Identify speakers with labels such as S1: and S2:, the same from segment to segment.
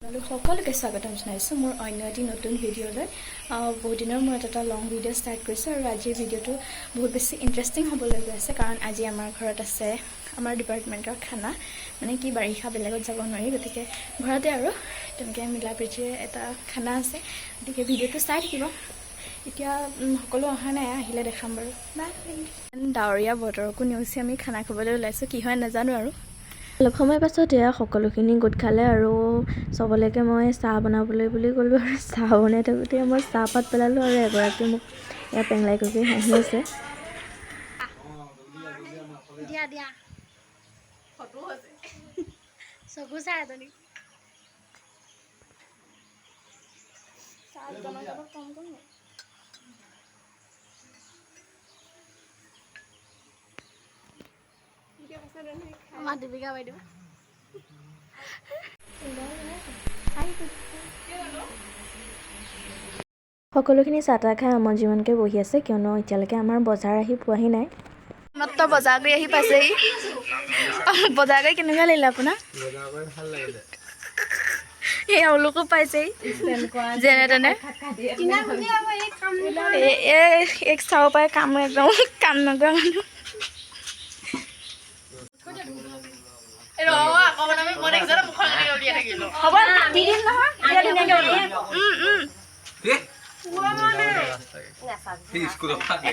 S1: সকলোকে স্বাগতম জনাইছোঁ মোৰ অন্য এটি নতুন ভিডিঅ'লৈ বহুত দিনৰ মূৰত এটা লং ভিডিঅ' ষ্টাৰ্ট কৰিছোঁ আৰু আজিৰ ভিডিঅ'টো বহুত বেছি ইণ্টাৰেষ্টিং হ'বলৈ গৈ আছে কাৰণ আজি আমাৰ ঘৰত আছে আমাৰ ডিপাৰ্টমেণ্টৰ খানা মানে কি বাৰিষা বেলেগত যাব নোৱাৰি গতিকে ঘৰতে আৰু তেনেকৈ মিলা প্ৰীতিৰে এটা খানা আছে গতিকে ভিডিঅ'টো চাই থাকিব এতিয়া সকলো অহা নাই আহিলে দেখাম বাৰু ডাৱৰীয়া বতৰকো নেওচি আমি খানা খাবলৈ ওলাইছোঁ কি হয় নাজানো আৰু অলপ সময় পাছত এয়া সকলোখিনি গোট খালে আৰু চবলৈকে মই চাহ বনাবলৈ বুলি ক'লোঁ আৰু চাহ বনাই থাকোঁতে মই চাহপাত পেলালোঁ আৰু এগৰাকী মোক এয়া পেংলাই কৰি হাঁহি আছে দীপিকা বাইদেউ সকলোখিনি চাহ তাহ খাই আমোদজীৱনকৈ বহি আছে কিয়নো এতিয়ালৈকে আমাৰ বজাৰ আহি পোৱাহি নাই মাত্ৰ বজাৰ কৰি আহি পাইছেহি বজাৰ কৰি কেনেকুৱা লাগিলে আপোনাৰ এই এওঁলোকো পাইছেহি যেনে তেনে এক চাব পাৰে কাম একদম কাম নকৰা মানুহ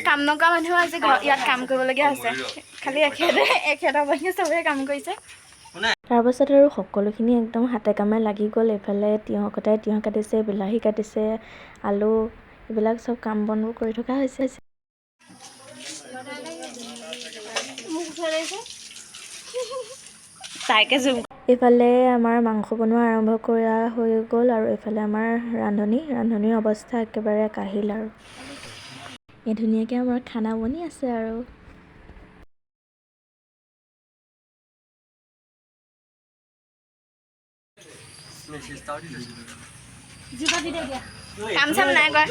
S1: কাম নকৰা মানুহ আজি ইয়াত কাম কৰিবলগীয়া হৈছে খালি এখেতৰ বাহিৰে চবেই কাম কৰিছে তাৰপাছত আৰু সকলোখিনি একদম হাতে কামে লাগি গ'ল এইফালে তিয়ঁহ কটাই তিয়ঁহ কাটিছে বিলাহী কাটিছে আলু এইবিলাক চব কাম বনবোৰ কৰি থকা হৈছে এইফালে আমাৰ মাংস বনোৱা আৰম্ভ কৰা হৈ গ'ল আৰু এইফালে আমাৰ ৰান্ধনীৰ অৱস্থা একেবাৰে কাহিল আৰু এই ধুনীয়াকৈ আমাৰ খানা বনি আছে আৰু কাম চাম নাই কৰা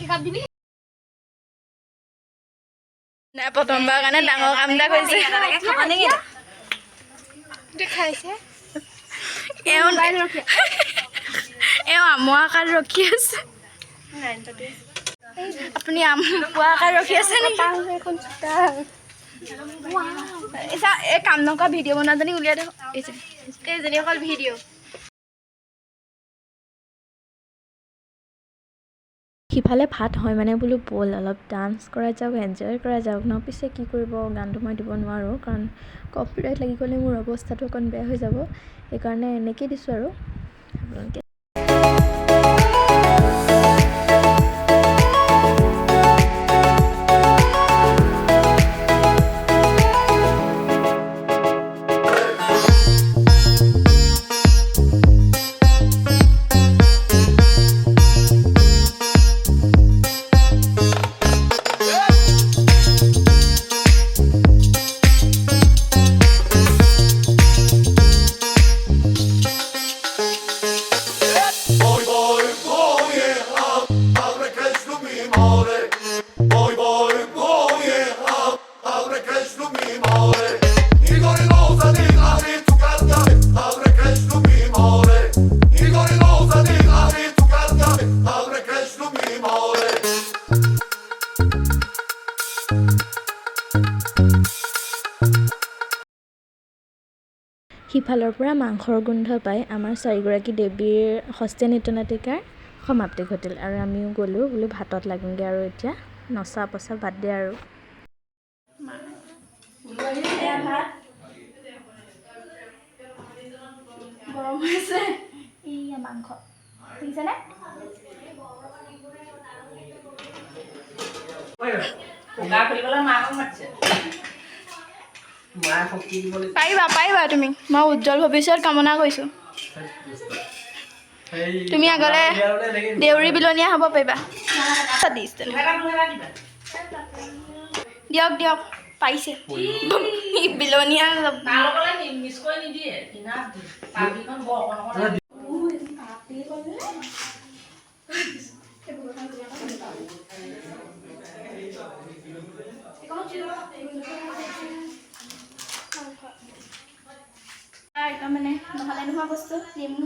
S1: খালি নাই প্ৰথমবাৰ কাৰণে ডাঙৰ কাম এটা কৰিছে খাইছে এওঁ আমৰ আকাৰ ৰখি আছে আপুনি আম পোৱা আকাৰ ৰখি আছে নেকি এই কাম নকৰা ভিডিঅ' বনোৱাজনী উলিয়াই দিয়ক এইজনী অকল ভিডিঅ' সিফালে ভাত হয় মানে বোলো ব'ল অলপ ডান্স কৰা যাওক এনজয় কৰা যাওক ন পিছে কি কৰিব গানটো মই দিব নোৱাৰোঁ কাৰণ কপিৰাইট লাগি গ'লে মোৰ অৱস্থাটো অকণ বেয়া হৈ যাব সেইকাৰণে এনেকৈ দিছোঁ আৰু আপোনালোকে সিফালৰ পৰা মাংসৰ গোন্ধ পাই আমাৰ চাৰিগৰাকী দেৱীৰ সস্তীয়া নৃত্য নাটিকাৰ সমাপ্তি ঘটিল আৰু আমিও গ'লোঁ বোলো ভাতত লাগিমগৈ আৰু এতিয়া নচা পচা বাদ দিয়ে আৰু গৰম হৈছে এইয়া মাংস শুনিছেনে পাৰিবা তুমি মই উজ্জ্বল ভৱিষ্যত কামনা কৰিছোঁ তুমি আগলে দেউৰী বিলনীয়া হ'ব পাৰিবা দিয়ক পাইছে বিলনীয়া নহ'লে নোহোৱা বস্তু নেমু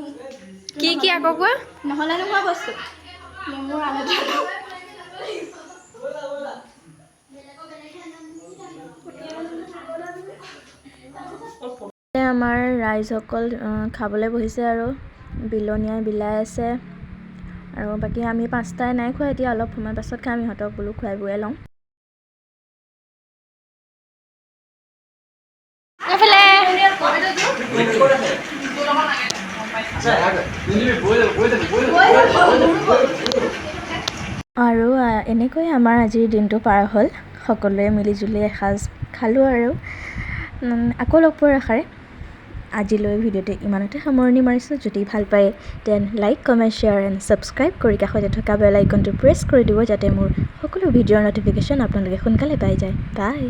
S2: কি আকৌ কোৱা
S1: নহ'লে নোহোৱা বস্তু নেমুৰ আলু
S2: আমাৰ ৰাইজসকল খাবলৈ বহিছে আৰু বিলনীয়াই বিলাই আছে আৰু বাকী আমি পাঁচটাই নাই খোৱা এতিয়া অলপ সময় পাছত খাম ইহঁতক বোলো খুৱাই বুৱাই লওঁ আৰু এনেকৈ আমাৰ আজিৰ দিনটো পাৰ হ'ল সকলোৱে মিলিজুলি এসাঁজ খালোঁ আৰু আকৌ লগ পোৱাৰ আশাৰে আজিলৈ ভিডিঅ'টো ইমানতে সামৰণি মাৰিছোঁ যদি ভাল পায় then like comment share and subscribe কৰি কাষতে থকা বেল আইকনটো প্ৰেছ কৰি দিব যাতে মোৰ সকলো ভিডিঅ'ৰ ন'টিফিকেশ্যন আপোনালোকে সোনকালে পাই যায় বাই